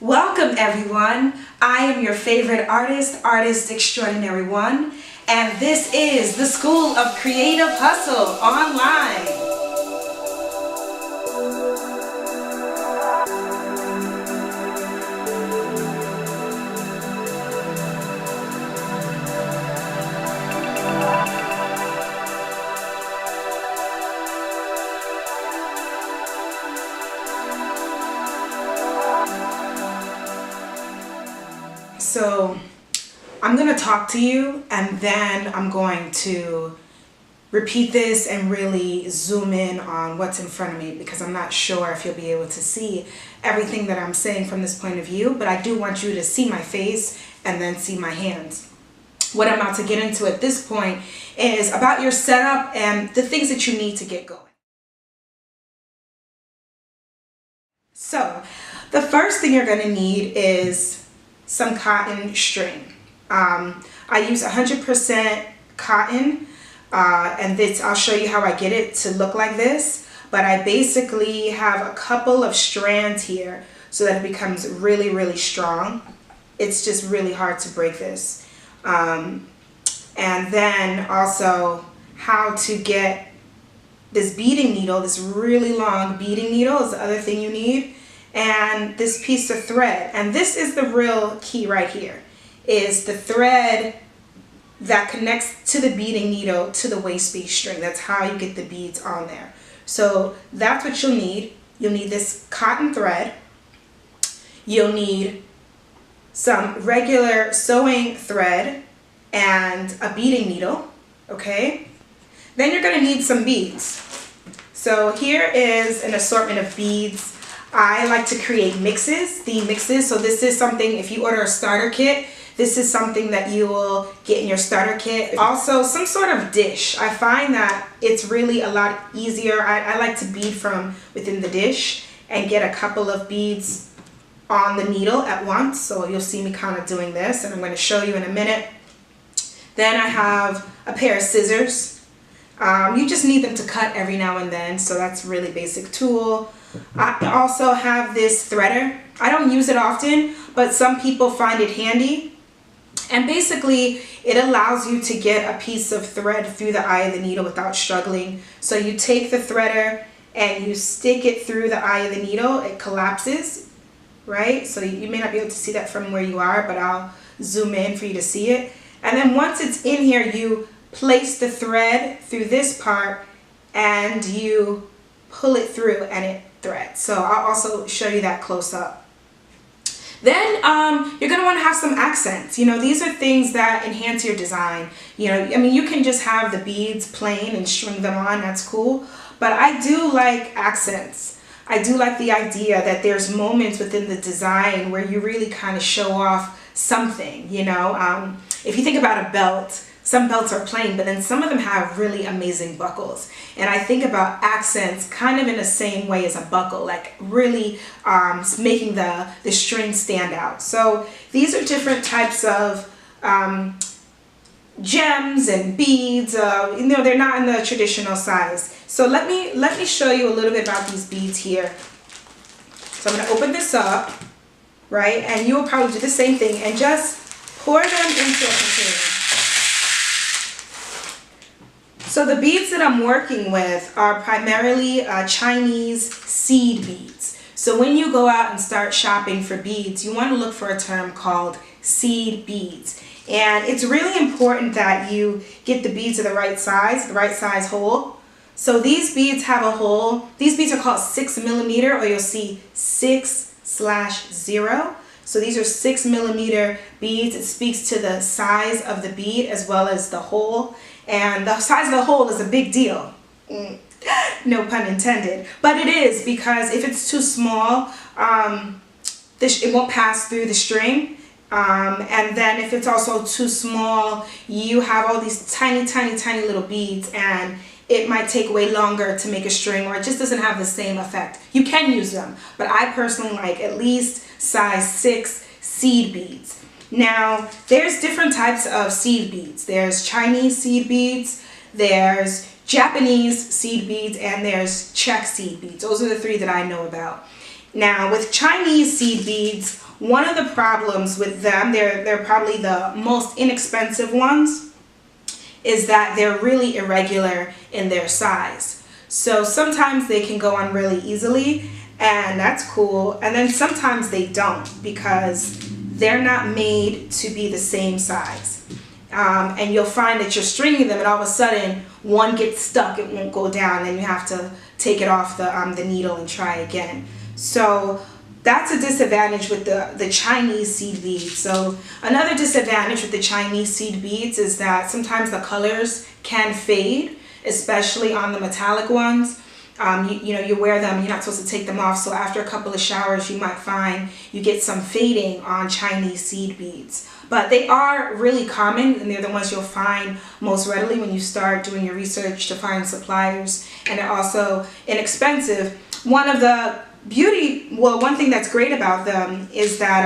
Welcome everyone. I am your favorite artist, Artist Extraordinary One, and this is the School of Creative Hustle online. So I'm going to talk to you and then I'm going to repeat this and really zoom in on what's in front of me because I'm not sure if you'll be able to see everything that I'm saying from this point of view, but I do want you to see my face and then see my hands. What I'm about to get into at this point is about your setup and the things that you need to get going. So the first thing you're going to need is some cotton string. I use 100% cotton and this, I'll show you how I get it to look like this, but I basically have a couple of strands here so that it becomes really, really strong. It's just really hard to break this. And then also how to get this beading needle, this really long beading needle is the other thing you need. And this piece of thread, and this is the real key right here, is the thread that connects to the beading needle to the waistbead string. That's how you get the beads on there. So that's what you'll need. You'll need this cotton thread. You'll need some regular sewing thread and a beading needle, okay? Then you're gonna need some beads. So here is an assortment of beads. I like to create mixes, theme mixes. So this is something, if you order a starter kit, this is something that you will get in your starter kit. Also, some sort of dish. I find that it's really a lot easier. I like to bead from within the dish and get a couple of beads on the needle at once. So you'll see me kind of doing this, and I'm going to show you in a minute. Then I have a pair of scissors. You just need them to cut every now and then, so that's a really basic tool. I also have this threader. I don't use it often, but some people find it handy. And basically, it allows you to get a piece of thread through the eye of the needle without struggling. So you take the threader and you stick it through the eye of the needle. It collapses, right? So you may not be able to see that from where you are, but I'll zoom in for you to see it. And then once it's in here, you place the thread through this part and you pull it through and it threads. So I'll also show you that close up. Then you're going to want to have some accents. You know, these are things that enhance your design. You know, I mean, you can just have the beads plain and string them on. That's cool. But I do like accents. I do like the idea that there's moments within the design where you really kind of show off something, you know. If you think about a belt, some belts are plain, but then some of them have really amazing buckles. And I think about accents kind of in the same way as a buckle, like really making the string stand out. So these are different types of gems and beads. You know, they're not in the traditional size. So let me show you a little bit about these beads here. So I'm going to open this up, right? And you will probably do the same thing and just pour them into a container. So the beads that I'm working with are primarily Chinese seed beads. So when you go out and start shopping for beads, you want to look for a term called seed beads. And it's really important that you get the beads of the right size hole. So these beads have a hole. These beads are called 6mm, or you'll see 6/0. So these are 6mm beads. It speaks to the size of the bead as well as the hole. And the size of the hole is a big deal. No pun intended. But it is, because if it's too small, it won't pass through the string. And then if it's also too small, you have all these tiny, tiny, tiny little beads, and it might take way longer to make a string, or it just doesn't have the same effect. You can use them, but I personally like at least size 6 seed beads. Now, there's different types of seed beads. There's Chinese seed beads, there's Japanese seed beads, and there's Czech seed beads. Those are the 3 that I know about. Now, with Chinese seed beads, one of the problems with them, they're probably the most inexpensive ones, is that they're really irregular in their size. So sometimes they can go on really easily, and that's cool. And then sometimes they don't, because they're not made to be the same size. And you'll find that you're stringing them and all of a sudden one gets stuck, it won't go down, and you have to take it off the needle and try again. So that's a disadvantage with the Chinese seed beads. So another disadvantage with the Chinese seed beads is that sometimes the colors can fade, especially on the metallic ones. You know, you wear them, you're not supposed to take them off, so after a couple of showers you might find you get some fading on Chinese seed beads. But they are really common, and they're the ones you'll find most readily when you start doing your research to find suppliers, and they're also inexpensive. One thing that's great about them is that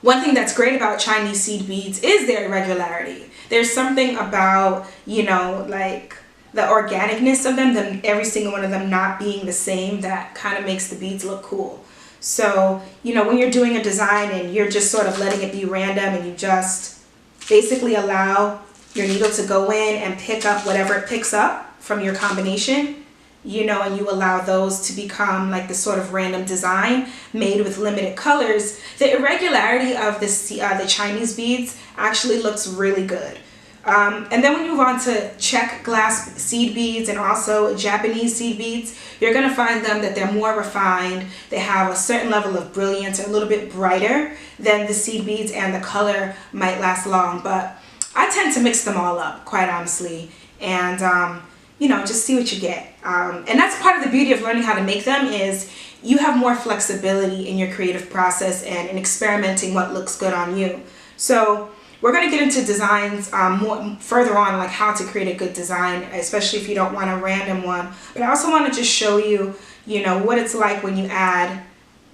one thing that's great about Chinese seed beads is their irregularity. There's something about, you know, like the organicness of them, every single one of them not being the same, that kind of makes the beads look cool. So, you know, when you're doing a design and you're just sort of letting it be random, and you just basically allow your needle to go in and pick up whatever it picks up from your combination, you know, and you allow those to become like this sort of random design made with limited colors, the irregularity of the Chinese beads actually looks really good. And then when you move on to Czech glass seed beads and also Japanese seed beads, you're going to find them that they're more refined. They have a certain level of brilliance, a little bit brighter than the seed beads, and the color might last long. But I tend to mix them all up, quite honestly, and you know, just see what you get. And that's part of the beauty of learning how to make them, is you have more flexibility in your creative process and in experimenting what looks good on you. So we're going to get into designs more further on, like how to create a good design, especially if you don't want a random one. But I also want to just show you, you know, what it's like when you add,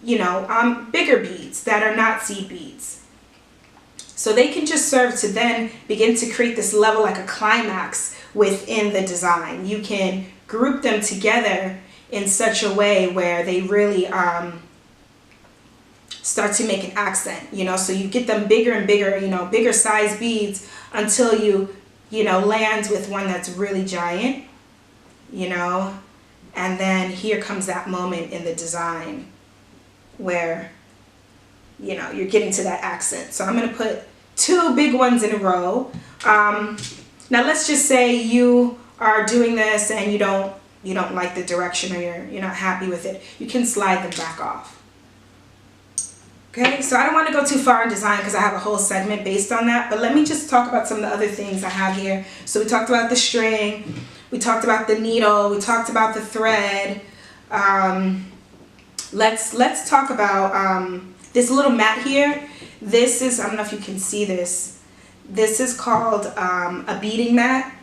you know, bigger beads that are not seed beads. So they can just serve to then begin to create this level, like a climax within the design. You can group them together in such a way where they really start to make an accent, you know, so you get them bigger and bigger, you know, bigger size beads until you know, land with one that's really giant, you know, and then here comes that moment in the design where, you know, you're getting to that accent. So I'm going to put 2 big ones in a row. Now let's just say you are doing this and you don't like the direction, or you're not happy with it. You can slide them back off. Okay, so I don't want to go too far in design because I have a whole segment based on that, but let me just talk about some of the other things I have here. So we talked about the string, we talked about the needle, we talked about the thread. Let's talk about this little mat here. This is, I don't know if you can see this. This is called a beading mat,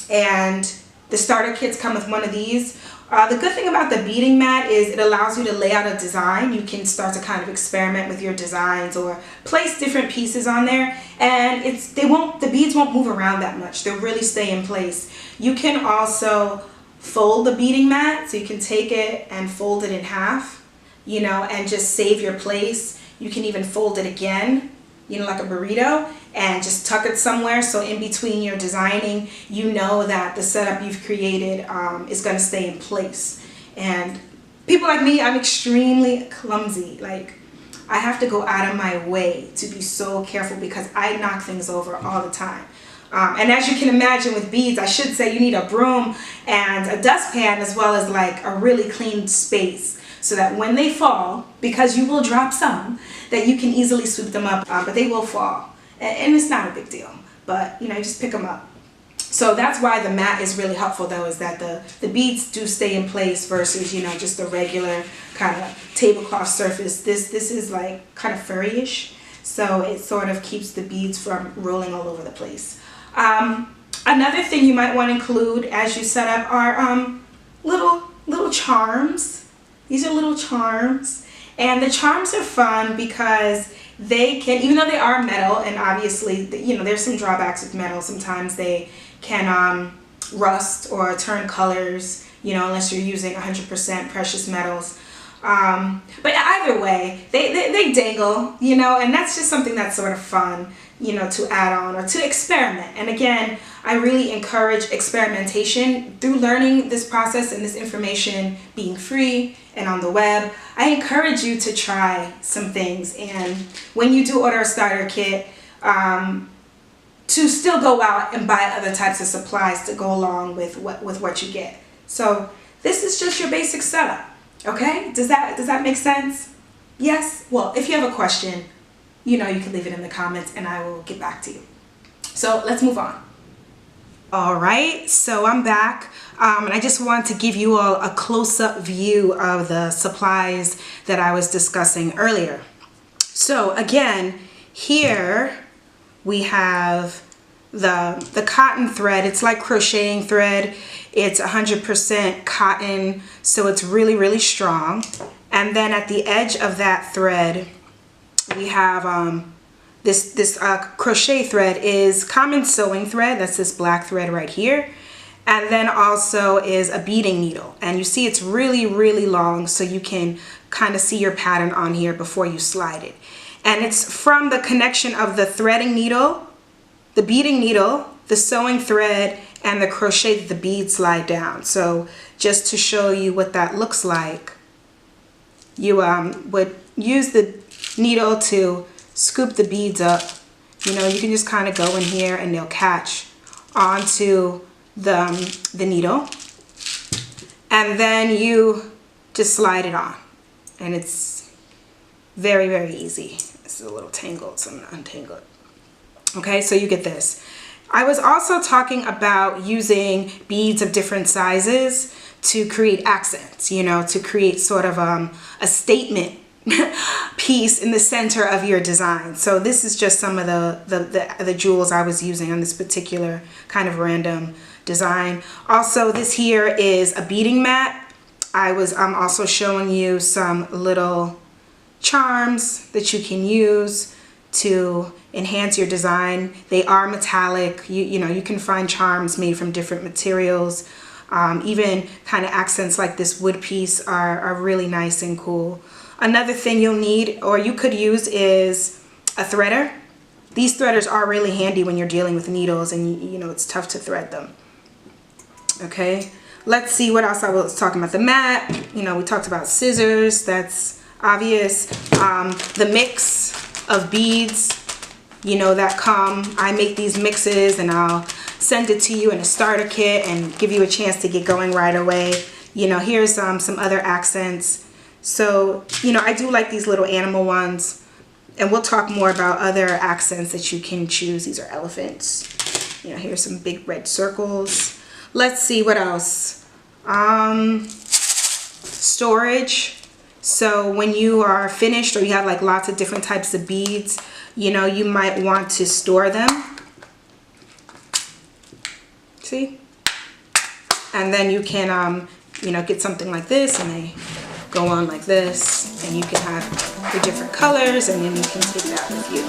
and the starter kits come with one of these. The good thing about the beading mat is it allows you to lay out a design. You can start to kind of experiment with your designs or place different pieces on there, and the beads won't move around that much. They'll really stay in place. You can also fold the beading mat, so you can take it and fold it in half, you know, and just save your place. You can even fold it again, you know, like a burrito, and just tuck it somewhere, so in between your designing, you know that the setup you've created is going to stay in place. And people like me, I'm extremely clumsy. Like, I have to go out of my way to be so careful because I knock things over all the time. And as you can imagine with beads, I should say you need a broom and a dustpan, as well as like a really clean space, so that when they fall, because you will drop some, that you can easily sweep them up, but they will fall. And it's not a big deal, but you know, you just pick them up. So that's why the mat is really helpful, though, is that the beads do stay in place versus, you know, just a regular kind of tablecloth surface. This is like kind of furry-ish, so it sort of keeps the beads from rolling all over the place. Another thing you might want to include as you set up are little charms. These are little charms, and the charms are fun because they can, even though they are metal, and obviously, you know, there's some drawbacks with metal. Sometimes they can rust or turn colors, you know, unless you're using 100% precious metals. But either way, they dangle, you know, and that's just something that's sort of fun, you know, to add on or to experiment. And again, I really encourage experimentation through learning this process and this information being free and on the web. I encourage you to try some things, and when you do order a starter kit, to still go out and buy other types of supplies to go along with what you get. So this is just your basic setup. Okay, does that make sense? Yes? Well, if you have a question, you know, you can leave it in the comments and I will get back to you. So let's move on. All right, so I'm back, and I just want to give you all a close-up view of the supplies that I was discussing earlier. So again, here we have the cotton thread. It's like crocheting thread. It's 100% cotton, so it's really, really strong. And then at the edge of that thread, we have this crochet thread is common sewing thread. That's this black thread right here. And then also is a beading needle. And you see it's really, really long, so you can kind of see your pattern on here before you slide it. And it's from the connection of the threading needle, the beading needle, the sewing thread, and the crochet that the beads slide down. So just to show you what that looks like, you would use the needle to scoop the beads up. You know, you can just kind of go in here and they'll catch onto the needle. And then you just slide it on. And it's very, very easy. It's a little tangled, so I'm gonna untangle it. Okay, so you get this. I was also talking about using beads of different sizes to create accents, you know, to create sort of a statement piece in the center of your design. So this is just some of the jewels I was using on this particular kind of random design. Also, this here is a beading mat. I'm also showing you some little charms that you can use to enhance your design. They are metallic. You know, you can find charms made from different materials. Even kind of accents like this wood piece are really nice and cool. Another thing you'll need, or you could use, is a threader. These threaders are really handy when you're dealing with needles and you know it's tough to thread them. Okay, let's see what else I was talking about. The mat, you know, we talked about scissors, that's obvious. The mix of beads, you know, that come. I make these mixes and I'll send it to you in a starter kit and give you a chance to get going right away. You know, here's some other accents. So, you know, I do like these little animal ones, and we'll talk more about other accents that you can choose. These are elephants. You know, here's some big red circles. Let's see what else. Storage. So when you are finished or you have like lots of different types of beads, you know, you might want to store them. See? And then you can, you know, get something like this and they go on like this, and you can have your different colors and then you can take that with you.